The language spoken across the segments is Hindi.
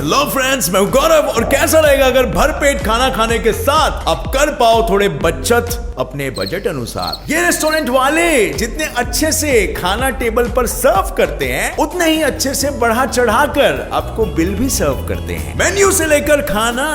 हेलो फ्रेंड्स, मैं गौरव। और कैसा रहेगा अगर भरपेट खाना खाने के साथ आप कर पाओ थोड़े बचत अपने बजट अनुसार। ये रेस्टोरेंट वाले जितने अच्छे से खाना टेबल पर सर्व करते हैं, उतने ही अच्छे से बढ़ा चढ़ाकर आपको बिल भी सर्व करते हैं। मेन्यू से लेकर खाना,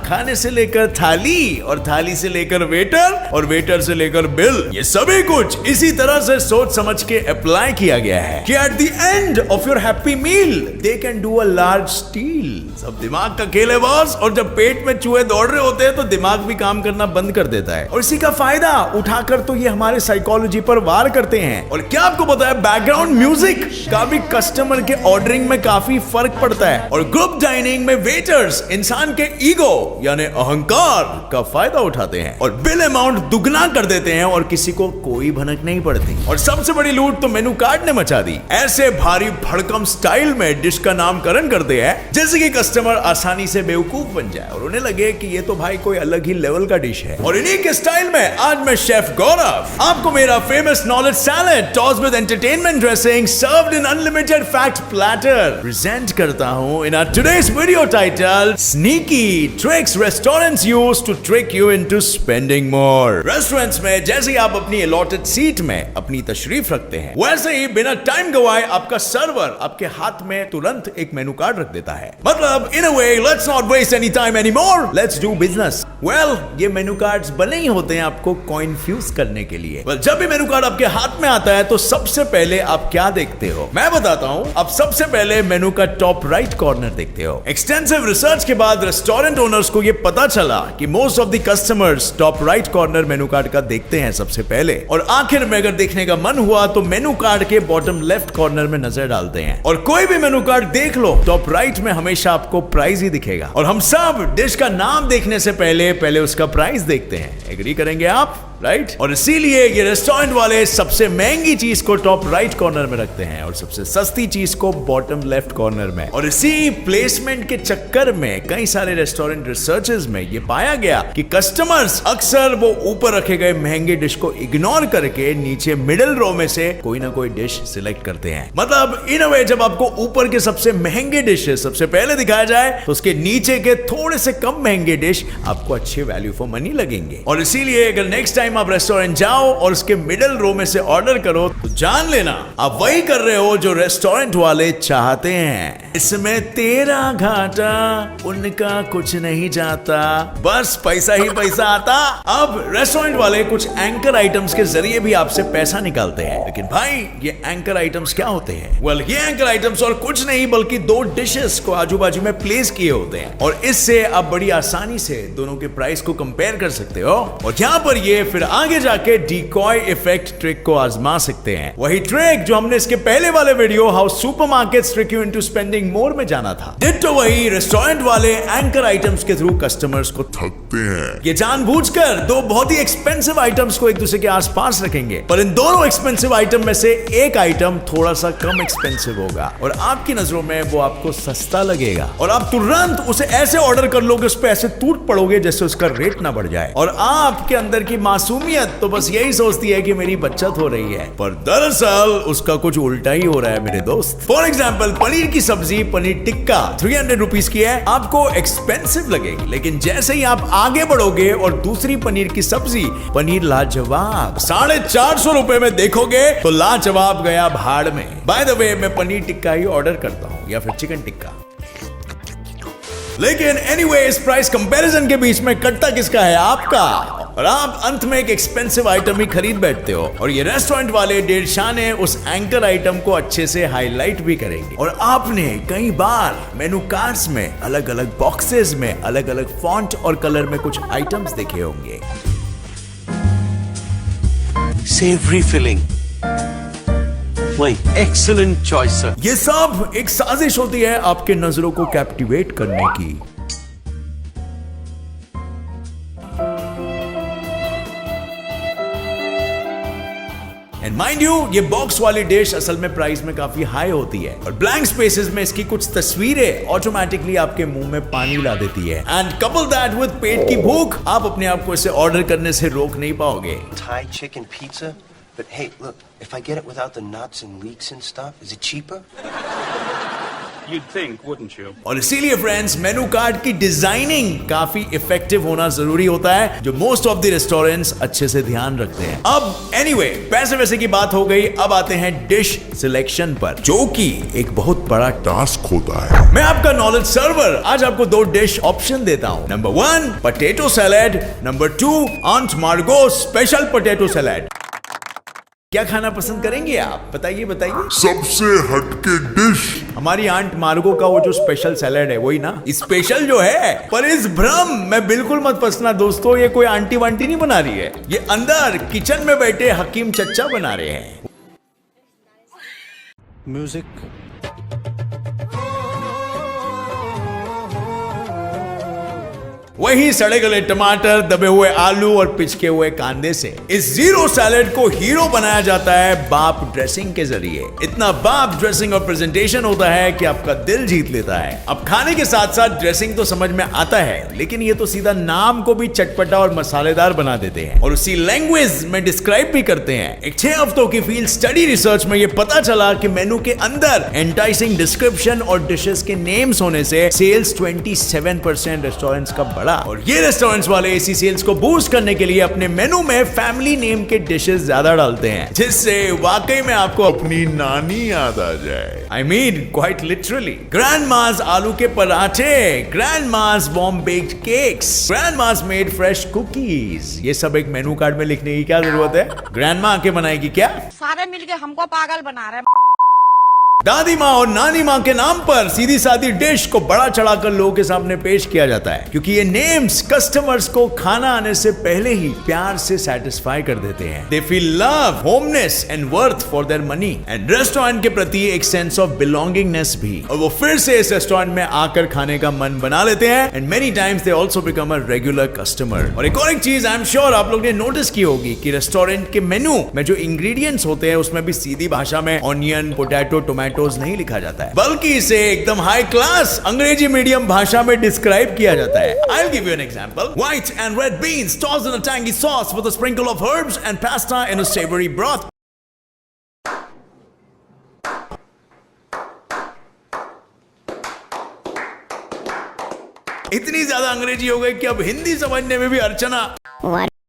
खाने से लेकर थाली, और थाली से लेकर वेटर, और वेटर से लेकर बिल, ये सभी कुछ इसी तरह से सोच समझ के अप्लाई किया गया है कि at the end of your happy meal they can do a large steal. सब दिमाग का खेल है बॉस, और जब पेट में चूहे दौड़ रहे होते हैं तो दिमाग भी काम करना बंद कर देता है, और इसी का फायदा उठाकर तो ये हमारे साइकोलॉजी पर वार करते हैं। और क्या आपको पता है, बैकग्राउंड म्यूजिक का भी कस्टमर के ऑर्डरिंग में काफी फर्क पड़ता है। और ग्रुप डाइनिंग में वेटर्स इंसान के ईगो यानी अहंकार का फायदा उठाते हैं और बिल अमाउंट दुगना कर देते हैं, और किसी को कोई भनक नहीं पड़ती। और सबसे बड़ी लूट तो मेनू कार्ड ने मचा दी। ऐसे भारी भड़कम स्टाइल में डिश का नामकरण करते हैं जैसे कि कस्टमर आसानी से बेवकूफ बन जाए और उन्हें लगे कि ये तो भाई कोई अलग ही लेवल का डिश है। और इन्हीं के स्टाइल में आज मैं शेफ गौरव आपको मेरा famous knowledge salad toss with entertainment dressing served in unlimited fat platter present करता हूं in our today's video title sneaky tricks restaurants use to trick you into spending more. Restaurants में जैसे ही आप अपनी अलॉटेड सीट में अपनी तशरीफ रखते हैं, वैसे ही बिना टाइम गवाए आपका सर्वर आपके हाथ में तुरंत एक मेनू कार्ड रख देता है। मतलब in a way, let's not waste any time anymore, let's do business. Well, ये मेनू कार्ड्स बने ही होते हैं आपको कॉन्फ्यूज करने के लिए। जब भी मेनू कार्ड आपके हाथ में आता है तो सबसे पहले आप क्या देखते हो, मैं बताता हूं। आप सबसे पहले मेनू का टॉप राइट कॉर्नर देखते हो। एक्सटेंसिव रिसर्च के बाद रेस्टोरेंट ओनर्स को यह पता चला कि most of the customers top right corner menu card का देखते हैं सबसे पहले, और आखिर में अगर देखने का मन हुआ तो मेनू कार्ड के बॉटम लेफ्ट कॉर्नर में नजर डालते हैं। और कोई भी मेनू कार्ड देख लो, टॉप राइट में हमेशा आपको प्राइस ही दिखेगा। और हम सब डिश का नाम देखने से पहले उसका प्राइस देखते हैं। एग्री करेंगे आप, राइट? और इसीलिए ये रेस्टोरेंट वाले सबसे महंगी चीज को टॉप राइट कॉर्नर में रखते हैं और सबसे सस्ती चीज को बॉटम लेफ्ट कॉर्नर में। और इसी प्लेसमेंट के चक्कर में कई सारे रेस्टोरेंट रिसर्चेस में ये पाया गया कि कस्टमर्स अक्सर वो ऊपर रखे गए महंगे डिश को इग्नोर करके नीचे मिडिल रो में से कोई ना कोई डिश सिलेक्ट करते हैं। मतलब इन अ वे, जब आपको ऊपर के सबसे महंगे डिशेस सबसे पहले दिखाया जाए तो उसके नीचे के थोड़े से कम महंगे डिश आपको अच्छे वैल्यू फॉर मनी लगेंगे। और इसीलिए अगर नेक्स्ट टाइम आप रेस्टोरेंट जाओ और उसके मिडिल रो में से ऑर्डर करो तो जान लेना आप वही कर रहे हो जो रेस्टोरेंट वाले चाहते हैं। इसमें तेरा घाटा, उनका कुछ नहीं जाता, बस पैसा ही पैसा आता। अब रेस्टोरेंट वाले कुछ एंकर आइटम्स के जरिए भी आपसे पैसा निकालते हैं, लेकिन भाई ये एंकर आइटम्स क्या होते हैं? वेल, ये एंकर आइटम्स और कुछ नहीं बल्कि दो डिशेस को आजू बाजू में प्लेस किए होते हैं, और इससे आप बड़ी आसानी से दोनों के प्राइस को कंपेयर कर सकते हो। और यहाँ पर ये फिर आगे जाके डिकॉय इफेक्ट ट्रिक को आजमा सकते हैं। वही ट्रिक जो हमने इसके पहले वाले video how supermarkets trick you into spending मोर में जाना था। डिट्टो वही रेस्टोरेंट वाले एंकर आइटम्स के थ्रू कस्टमर्स को ठगते हैं। ये जानबूझकर दो बहुत ही एक्सपेंसिव आइटम्स को एक दूसरे के आसपास रखेंगे, पर इन दोनों एक्सपेंसिव आइटम में से एक आइटम थोड़ा सा कम एक्सपेंसिव होगा और आपकी नजरों में वो आपको सस्ता लगेगा, और आप तुरंत उसे ऐसे ऑर्डर कर लोगे, उस पर ऐसे टूट पड़ोगे जैसे उसका रेट ना बढ़ जाए। और आपके अंदर की मासूमियत तो बस यही सोचती है कि मेरी बचत हो रही है, पर दरअसल उसका कुछ उल्टा ही हो रहा है मेरे दोस्त। फॉर एग्जाम्पल, पनीर की सब्जी, पनीर टिक्का 300 रुपीज की है, आपको एक्सपेंसिव लगेगी, लेकिन जैसे ही आप आगे बढ़ोगे और दूसरी पनीर की सब्जी पनीर लाजवाब 450 रुपए में देखोगे तो लाजवाब गया भाड़ में। बाय द वे, मैं पनीर टिक्का ही ऑर्डर करता हूँ या फिर चिकन टिक्का। लेकिन एनीवे, इस प्राइस कंपैरिजन के बीच में कट्टा किसका है? आपका। और आप अंत में एक एक्सपेंसिव आइटम ही खरीद बैठते हो, और ये रेस्टोरेंट वाले डेढ़ शाने उस एंकर आइटम को अच्छे से हाईलाइट भी करेंगे। और आपने कई बार मेनू कार्ड्स में अलग अलग बॉक्सेस में अलग अलग फॉन्ट और कलर में कुछ आइटम्स देखे होंगे। Savory filling. वही एक्सीलेंट चॉइस सर। ये सब एक साजिश होती है आपके नजरों को कैप्टिवेट करने की। एंड माइंड यू, ये बॉक्स वाली डिश असल में प्राइस में काफी हाई होती है, और ब्लैंक स्पेसेस में इसकी कुछ तस्वीरें ऑटोमेटिकली आपके मुंह में पानी ला देती है। एंड कपल दैट विद पेट की भूख, आप अपने आप को इसे ऑर्डर करने से रोक नहीं पाओगे। Thai chicken pizza, but hey, look, if I get it without the nuts and leeks and stuff, is it cheaper? You'd think, wouldn't you? और इसीलिए फ्रेंड्स मेनू कार्ड की डिजाइनिंग काफी इफेक्टिव होना जरूरी होता है, जो मोस्ट ऑफ द रेस्टोरेंट्स अच्छे से ध्यान रखते हैं। अब एनीवे पैसे वैसे की बात हो गई, अब आते हैं डिश सिलेक्शन पर, जो कि एक बहुत बड़ा टास्क होता है। मैं आपका नॉलेज सर्वर आज आपको 2 डिश ऑप्शन देता हूं। Number 1 potato salad, number 2 aunt Margo special potato salad. क्या खाना पसंद करेंगे आप? बताइए बताइए। सबसे हटके डिश हमारी आंट मार्गो का वो जो स्पेशल सैलेड है वही ना, स्पेशल जो है। पर इस भ्रम में बिल्कुल मत फंसना दोस्तों, ये कोई आंटी वांटी नहीं बना रही है, ये अंदर किचन में बैठे हकीम चच्चा बना रहे हैं। Music. वही सड़े गले टमाटर, दबे हुए आलू और पिचके हुए कांदे से इस जीरो सैलेड को हीरो बनाया जाता है बाप ड्रेसिंग के जरिए। इतना बाप ड्रेसिंग और प्रेजेंटेशन होता है कि आपका दिल जीत लेता है। अब खाने के साथ साथ ड्रेसिंग तो समझ में आता है, लेकिन ये तो सीधा नाम को भी चटपटा और मसालेदार बना देते हैं और उसी लैंग्वेज में डिस्क्राइब भी करते हैं। एक 6 हफ्तों की फील्ड स्टडी रिसर्च में ये पता चला कि मेनू के अंदर एंटाइसिंग डिस्क्रिप्शन और डिशेस के नेम्स होने से सेल्स 27% रेस्टोरेंट्स का बढ़ा। और ये रेस्टोरेंट्स वाले इसी सेल्स को बूस्ट करने के लिए अपने मेनू में फैमिली नेम के डिशेस ज्यादा डालते हैं, जिससे वाकई में आपको अपनी नानी याद आ जाए। I mean, quite literally. Grandma's आलू के पराठे, Grandma's warm baked cakes, Grandma's made fresh cookies. ये सब एक मेनू कार्ड में लिखने की क्या जरूरत है? ग्रैंडमा आके बनाएगी क्या? सारे मिलके हमको पागल बना रहे हैं। दादी माँ और नानी माँ के नाम पर सीधी सादी डिश को बड़ा चढ़ाकर लोगों के सामने पेश किया जाता है, क्योंकि ये नेम्स कस्टमर्स को खाना आने से पहले ही प्यार से सेटिस्फाई कर देते हैं। They feel love, homeness and worth for their money and restaurant के प्रति एक सेंस ऑफ बिलोंगिंगनेस भी, और वो फिर से इस रेस्टोरेंट में आकर खाने का मन बना लेते हैं and many times they also become a regular customer. और एक और एक चीज आई एम श्योर आप लोग ने नोटिस की होगी कि रेस्टोरेंट के मेनू में जो इंग्रेडिएंट्स होते हैं उसमें भी सीधी भाषा में ऑनियन, पोटैटो, टोमेटो नहीं लिखा जाता है, बल्कि इसे एकदम हाई क्लास अंग्रेजी मीडियम भाषा में डिस्क्राइब किया जाता है। I'll give you an example. White and red beans tossed in a tangy sauce with a sprinkle of herbs and pasta in a savory broth. इतनी ज्यादा अंग्रेजी हो गई कि अब हिंदी समझने में भी अर्चना,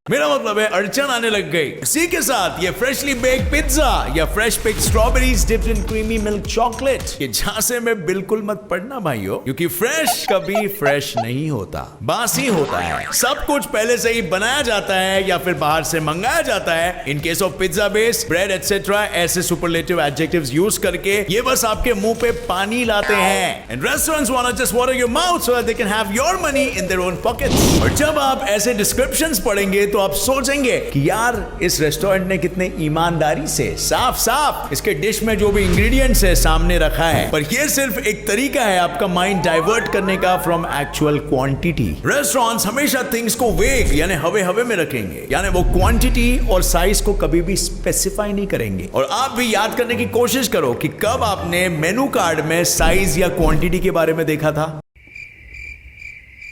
मेरा मतलब है अड़चन आने लग गई। इसी के साथ ये फ्रेशली बेक्ड पिज्जा या fresh picked strawberries dipped in creamy milk chocolate, ये झांसे में बिल्कुल मत पड़ना भाइयों, क्योंकि फ्रेश कभी फ्रेश नहीं होता, बासी होता है। सब कुछ पहले से ही बनाया जाता है या फिर बाहर से मंगाया जाता है। In case of pizza base, bread etcetera, ऐसे सुपरलेटिव एडजेक्टिव्स यूज करके ये बस आपके मुंह पे पानी लाते हैं। And restaurants want to just water your mouth so that they can have your money in their own pockets. और जब आप ऐसे डिस्क्रिप्शंस पढ़ेंगे तो आप सोचेंगे कि यार इस रेस्टोरेंट ने कितने ईमानदारी से साफ साफ इसके डिश में जो भी इंग्रेडिएंट्स है सामने रखा है। पर ये सिर्फ एक तरीका है आपका माइंड डाइवर्ट करने का फ्रॉम एक्चुअल क्वांटिटी। रेस्टोरेंट्स हमेशा थिंग्स को वेग यानी हवे हवे में रखेंगे, यानी वो क्वांटिटी और साइज को कभी भी स्पेसिफाई नहीं करेंगे। और आप भी याद करने की कोशिश करो कि कब आपने मेनू कार्ड में साइज या क्वांटिटी के बारे में देखा था।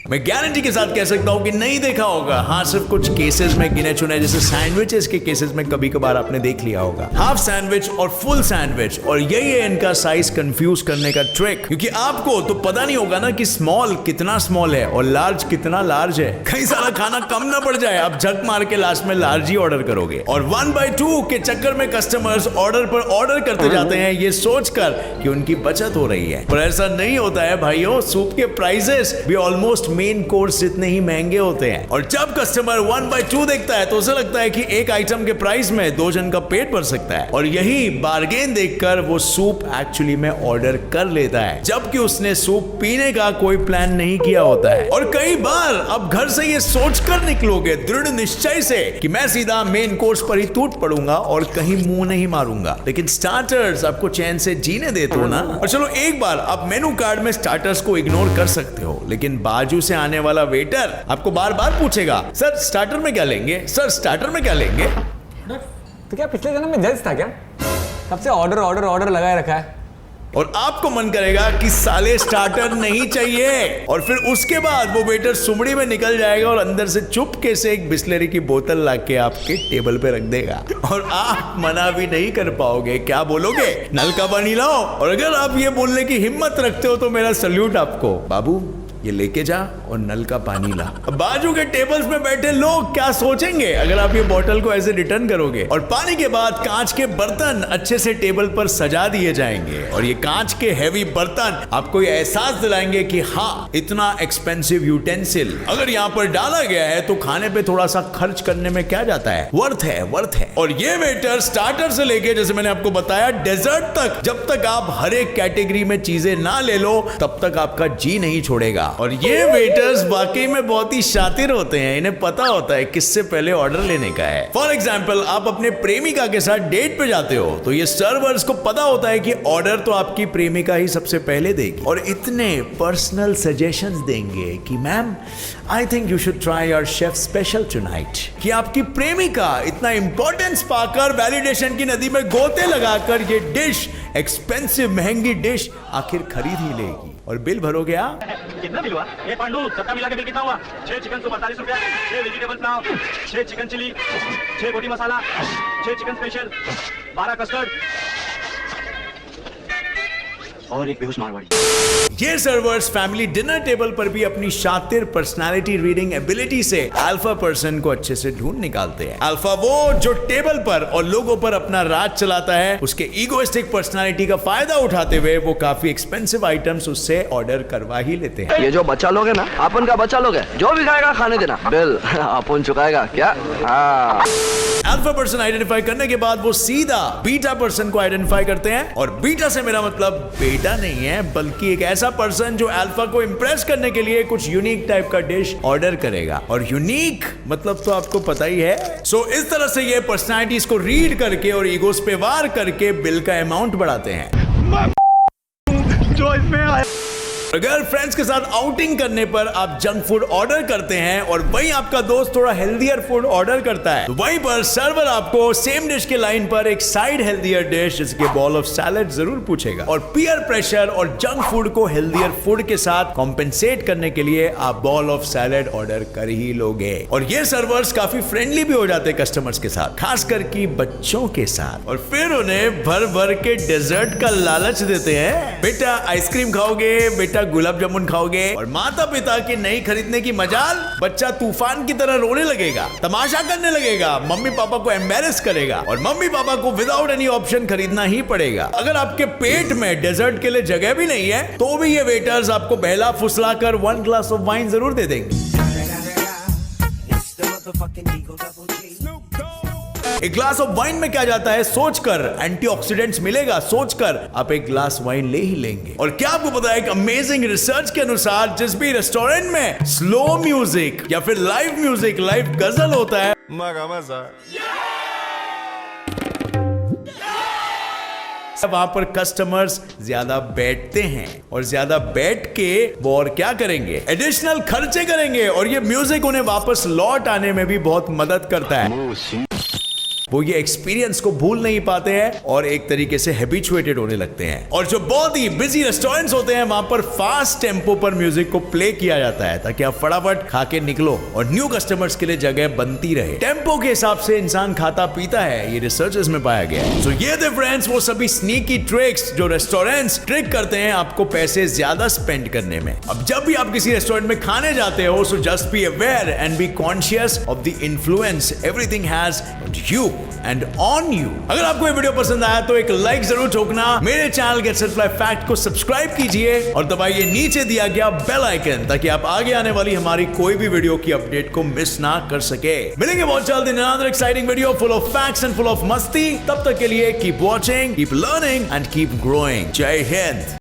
मैं गारंटी के साथ कह सकता हूं कि नहीं देखा होगा। हाँ, सिर्फ कुछ केसेस में गिने चुने, जैसे सैंडविचेस के केसेस में कभी कभार आपने देख लिया होगा, हाफ सैंडविच और फुल सैंडविच। और यही है इनका साइज कंफ्यूज करने का ट्रिक, क्योंकि आपको तो पता नहीं होगा ना कि स्मॉल कितना स्मॉल है और लार्ज कितना लार्ज है। कहीं सारा खाना कम ना पड़ जाए, आप झक मार के लास्ट में लार्ज ही ऑर्डर करोगे। और 1/2 के चक्कर में कस्टमर्स ऑर्डर पर ऑर्डर करते जाते हैं ये सोचकर कि उनकी बचत हो रही है, पर ऐसा नहीं होता है भाइयों। सूप के प्राइसेस भी ऑलमोस्ट मेन कोर्स इतने ही महंगे होते हैं। और जब कस्टमर 1/2 देखता है तो उसे लगता है कि एक आइटम के प्राइस में 2 जन का पेट भर सकता है, और यही बार्गेन देखकर वो सूप एक्चुअली में ऑर्डर कर लेता है, जबकि उसने सूप पीने का कोई प्लान नहीं किया होता है। और कई बार अब घर से ये सोचकर निकलोगे दृढ़ निश्चय से कि मैं सीधा मेन कोर्स पर ही टूट पड़ूंगा और कहीं मुंह नहीं मारूंगा, लेकिन स्टार्टर्स आपको चैन से जीने देते हो ना। और चलो एक बार आप मेनू कार्ड में स्टार्टर्स को इग्नोर कर सकते हो, लेकिन बाजू से आने वाला वेटर आपको बार बार पूछेगा, सर स्टार्टर में क्या लेंगे, सर स्टार्टर में क्या लेंगे। तो क्या पिछले जन्म में जज था क्या? तब से ऑर्डर ऑर्डर ऑर्डर लगाए रखा है। और आपको मन करेगा कि साले स्टार्टर नहीं चाहिए, और फिर उसके बाद वो वेटर सुमड़ी में निकल जाएगा और अंदर से चुपके से एक बिस्लरी की बोतल लाके आपके टेबल पे रख देगा और आप मना भी नहीं कर पाओगे। क्या बोलोगे? नल का पानी लाओ। और अगर आप ये बोलने की हिम्मत रखते हो तो मेरा सल्यूट आपको। बाबू ये लेके जा और नल का पानी ला। बाजू के टेबल्स में बैठे लोग क्या सोचेंगे अगर आप ये बोतल को ऐसे रिटर्न करोगे? और पानी के बाद कांच के बर्तन अच्छे से टेबल पर सजा दिए जाएंगे और ये कांच के हैवी बर्तन आपको ये एहसास दिलाएंगे कि हाँ, इतना एक्सपेंसिव यूटेंसिल अगर यहाँ पर डाला गया है तो खाने पे थोड़ा सा खर्च करने में क्या जाता है, वर्थ है, वर्थ है। और ये वेटर स्टार्टर से लेके जैसे मैंने आपको बताया डेजर्ट तक, जब तक आप हर एक कैटेगरी में चीजें ना ले लो तब तक आपका जी नहीं छोड़ेगा। और ये वेटर्स वाकई में बहुत ही शातिर होते हैं, इन्हें पता होता है किससे पहले ऑर्डर लेने का है। फॉर एग्जाम्पल, आप अपने प्रेमिका के साथ डेट पे जाते हो तो ये सर्वर्स को पता होता है कि ऑर्डर तो आपकी प्रेमिका ही सबसे पहले देगी और इतने पर्सनल सजेशंस देंगे कि ma'am I think you should try your chef special tonight, कि आपकी प्रेमिका इतना इंपॉर्टेंस पाकर वैलिडेशन की नदी में गोते लगाकर ये डिश, एक्सपेंसिव महंगी डिश आखिर खरीद ही लेगी। और बिल भरोगे आप? कितना बिल हुआ? ये पांडु सबका मिला के बिल कितना हुआ? 6 चिकन 142 रुपया, 6 वेजिटेबल पुलाव, 6 चिकन चिली, 6 बोटी मसाला, 6 चिकन स्पेशल, 12 कस्टर्ड और एक बेहोश मारवाड़ी। ये सर्वर्स फैमिली डिनर टेबल पर भी अपनी शातिर पर्सनालिटी रीडिंग एबिलिटी से अल्फा पर्सन को अच्छे से ढूंढ निकालते हैं। अल्फा वो जो टेबल पर और लोगों पर अपना राज चलाता है, उसके ईगोइस्टिक पर्सनालिटी का फायदा उठाते हुए वो काफी एक्सपेंसिव आइटम्स उससे ऑर्डर करवा ही लेते हैं। ये जो बच्चा लोग है ना, अपन का बच्चा लोग है, जो भी खाएगा खाने देना, बिल अपन चुकाएगा क्या? हाँ। अल्फा पर्सन आइडेंटिफाई करने के बाद वो सीधा बीटा पर्सन को आइडेंटिफाई करते हैं, और बीटा से मेरा मतलब बेटा नहीं है बल्कि एक ऐसा पर्सन जो अल्फा को इंप्रेस करने के लिए कुछ यूनिक टाइप का डिश ऑर्डर करेगा। और यूनिक मतलब तो आपको पता ही है। सो इस तरह से ये पर्सनालिटीज को रीड करके और ईगोस पे वार करके बिल का अमाउंट बढ़ाते हैं। जो इसमें आया। अगर फ्रेंड्स के साथ आउटिंग करने पर आप जंक फूड ऑर्डर करते हैं और वहीं आपका दोस्त थोड़ा हेल्दियर फूड ऑर्डर करता है, तो वहीं पर सर्वर आपको सेम डिश के लाइन पर एक साइड हेल्दियर डिश जिसके बॉल ऑफ सैलेड जरूर पूछेगा। और पीयर प्रेशर और जंक फूड को हेल्दियर फूड के साथ कॉम्पेंसेट करने के लिए आप बॉल ऑफ सैलेड ऑर्डर कर ही लोगे। और ये सर्वर्स काफी फ्रेंडली भी हो जाते हैं कस्टमर्स के साथ, खासकर की बच्चों के साथ। और फिर उन्हें भर भर के डेजर्ट का लालच देते हैं। बेटा आइसक्रीम खाओगे, बेटा गुलाब जामुन खाओगे। और माता पिता की नहीं खरीदने की मजाल, बच्चा तूफान की तरह रोने लगेगा, तमाशा करने लगेगा, मम्मी पापा को एम्बैरेस करेगा और मम्मी पापा को विदाउट एनी ऑप्शन खरीदना ही पड़ेगा। अगर आपके पेट में डेजर्ट के लिए जगह भी नहीं है तो भी ये वेटर्स आपको बहला फुसला कर 1 ग्लास ऑफ वाइन जरूर दे देंगे। एक ग्लास ऑफ वाइन में क्या जाता है सोचकर, एंटीऑक्सीडेंट्स मिलेगा सोचकर आप एक ग्लास वाइन ले ही लेंगे। और क्या आपको पता है, एक अमेजिंग रिसर्च के अनुसार जिस भी रेस्टोरेंट में स्लो म्यूजिक या फिर लाइव म्यूजिक, लाइव गजल होता है, वहां पर कस्टमर्स ज्यादा बैठते हैं और ज्यादा बैठ के वो और क्या करेंगे, एडिशनल खर्चे करेंगे। और ये म्यूजिक उन्हें वापस लौट आने में भी बहुत मदद करता है। वो ये एक्सपीरियंस को भूल नहीं पाते हैं और एक तरीके से हैबिचुएटेड होने लगते हैं। और जो बहुत ही बिजी रेस्टोरेंट्स होते हैं वहां पर फास्ट टेम्पो पर म्यूजिक को प्ले किया जाता है ताकि आप फटाफट खा के निकलो और न्यू कस्टमर्स के लिए जगह बनती रहे। टेम्पो के हिसाब से इंसान खाता पीता है, ये रिसर्चेस में पाया गया है। सो ये थे फ्रेंड्स वो सभी स्नीकी ट्रिक्स जो रेस्टोरेंट्स ट्रिक करते हैं आपको पैसे ज्यादा स्पेंड करने में। अब जब भी आप किसी रेस्टोरेंट में खाने जाते हो, so just be aware and be conscious of the influence everything has you and on you. अगर आपको ये वीडियो पसंद आया तो एक लाइक जरूर ठोकना, मेरे channel gets it fly fact को सब्सक्राइब कीजिए और दबाइए नीचे दिया गया बेल आइकन ताकि आप आगे आने वाली हमारी कोई भी वीडियो की अपडेट को मिस ना कर सके। मिलेंगे बहुत जल्द in another exciting video full of facts and full of मस्ती। तब तक के लिए keep watching, keep learning and keep growing. जय हिंद।